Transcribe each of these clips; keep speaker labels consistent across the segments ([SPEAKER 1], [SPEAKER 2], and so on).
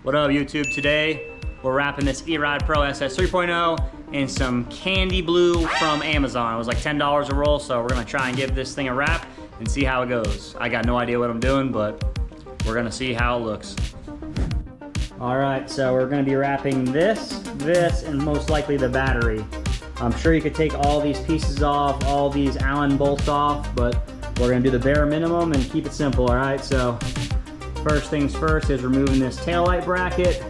[SPEAKER 1] What up, YouTube? Today we're wrapping this Eride Pro SS 3.0 in some candy blue from Amazon. It was like $10 a roll, so we're gonna try and give this thing a wrap and see how it goes. I got no idea what I'm doing, but we're gonna see how it looks. All right, so we're gonna be wrapping this, and most likely the battery. I'm sure you could take all these pieces off, all these Allen bolts off, but we're gonna do the bare minimum and keep it simple, all right? So first things first is removing this taillight bracket.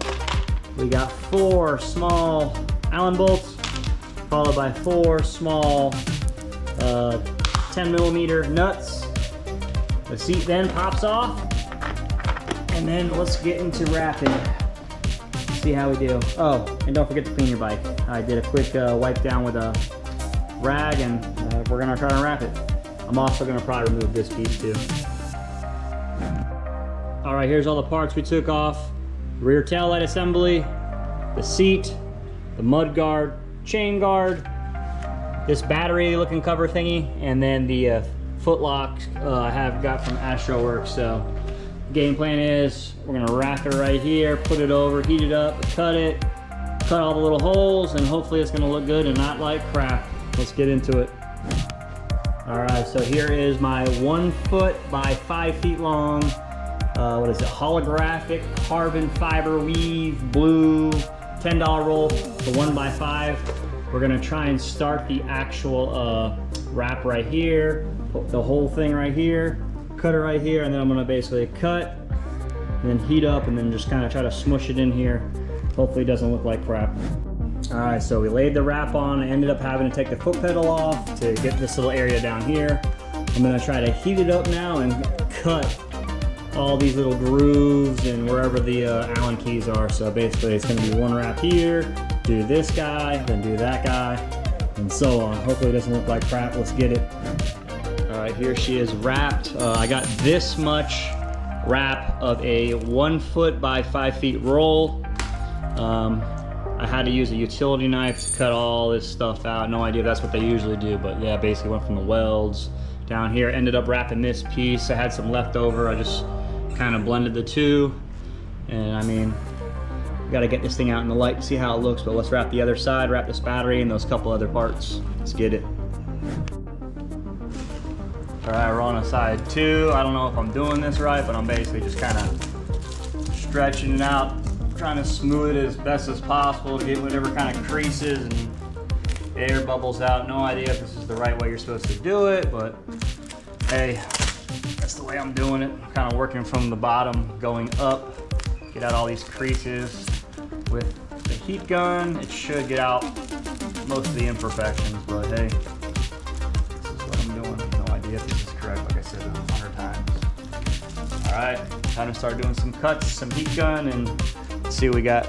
[SPEAKER 1] We got 4 small Allen bolts, followed by 4 small 10mm nuts. The seat then pops off, and then let's get into wrapping. See how we do. Oh, and don't forget to clean your bike. I did a quick wipe down with a rag, and we're gonna try to wrap it. I'm also gonna probably remove this piece too. All right, here's all the parts we took off. Rear taillight assembly, the seat, the mud guard, chain guard, this battery looking cover thingy, and then the foot lock I have got from AstroWorks. So the game plan is we're gonna wrap it right here, put it over, heat it up, cut all the little holes, and hopefully it's gonna look good and not like crap. Let's get into it. All right, so here is my 1 foot by 5 feet long, what is it, holographic carbon fiber weave blue $10 roll, the 1x5. We're gonna try and start the actual wrap right here, put the whole thing right here, cut it right here, and then I'm gonna basically cut and then heat up and then just kind of try to smush it in here. Hopefully it doesn't look like crap. All right, so we laid the wrap on. I ended up having to take the foot pedal off to get this little area down here. I'm gonna try to heat it up now and cut all these little grooves and wherever the Allen keys are. So basically it's gonna be one wrap here, do this guy, then do that guy, and so on. Hopefully it doesn't look like crap. Let's get it. All right, here she is wrapped. I got this much wrap of a 1 foot by 5 feet roll. I had to use a utility knife to cut all this stuff out. No idea if that's what they usually do, but yeah, basically went from the welds down here. Ended up wrapping this piece. I had some left over. I just kind of blended the two. And I mean, got to get this thing out in the light to see how it looks, but let's wrap the other side, wrap this battery and those couple other parts. Let's get it. All right, we're on side 2. I don't know if I'm doing this right, but I'm basically just kind of stretching it out, trying to smooth it as best as possible to get whatever kind of creases and air bubbles out. No idea if this is the right way you're supposed to do it, but hey, that's the way I'm doing it. I'm kind of working from the bottom, going up, get out all these creases. With the heat gun, it should get out most of the imperfections, but hey, this is what I'm doing. No idea if this is correct, like I said 100 times. All right, time to start doing some cuts, some heat gun, and see what we got.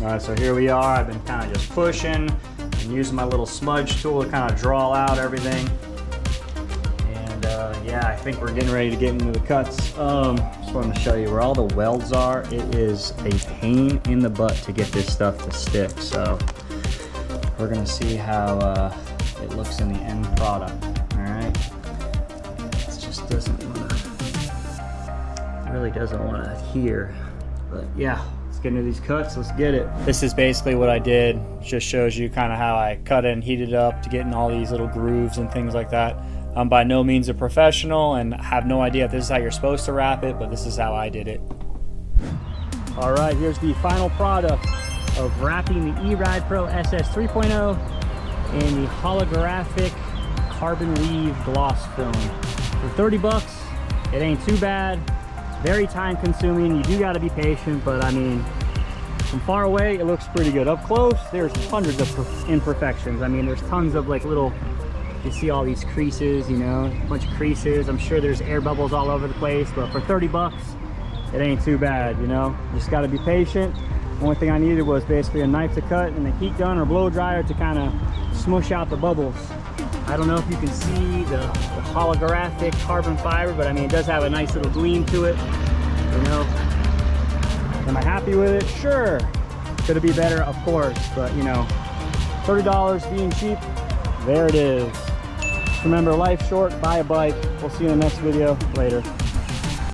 [SPEAKER 1] All right, so here we are. I've been kind of just pushing and using my little smudge tool to kind of draw out everything. And yeah, I think we're getting ready to get into the cuts. Just wanted to show you where all the welds are. It is a pain in the butt to get this stuff to stick. So we're gonna see how it looks in the end product. All right, it just doesn't wanna, really doesn't want to adhere, but yeah, let's get into these cuts. Let's get it. This is basically what I did. Just shows you kind of how I cut it and heat it up to get in all these little grooves and things like that. I'm by no means a professional and have no idea if this is how you're supposed to wrap it, but this is how I did it. All right, here's the final product of wrapping the Eride Pro SS 3.0 in the holographic carbon weave gloss film. For 30 bucks, it ain't too bad. Very time consuming. You do got to be patient, but I mean, from far away it looks pretty good. Up close there's hundreds of imperfections. I mean, there's tons of like little, you see all these creases, you know, a bunch of creases. I'm sure there's air bubbles all over the place, but for 30 bucks it ain't too bad, you know. Just got to be patient. The only thing I needed was basically a knife to cut and a heat gun or blow dryer to kind of smush out the bubbles. I don't know if you can see the holographic carbon fiber, but I mean, it does have a nice little gleam to it, you know. Am I happy with it? Sure. Could it be better? Of course, but you know, $30 being cheap, there it is. Remember, life's short, buy a bike. We'll see you in the next video. Later.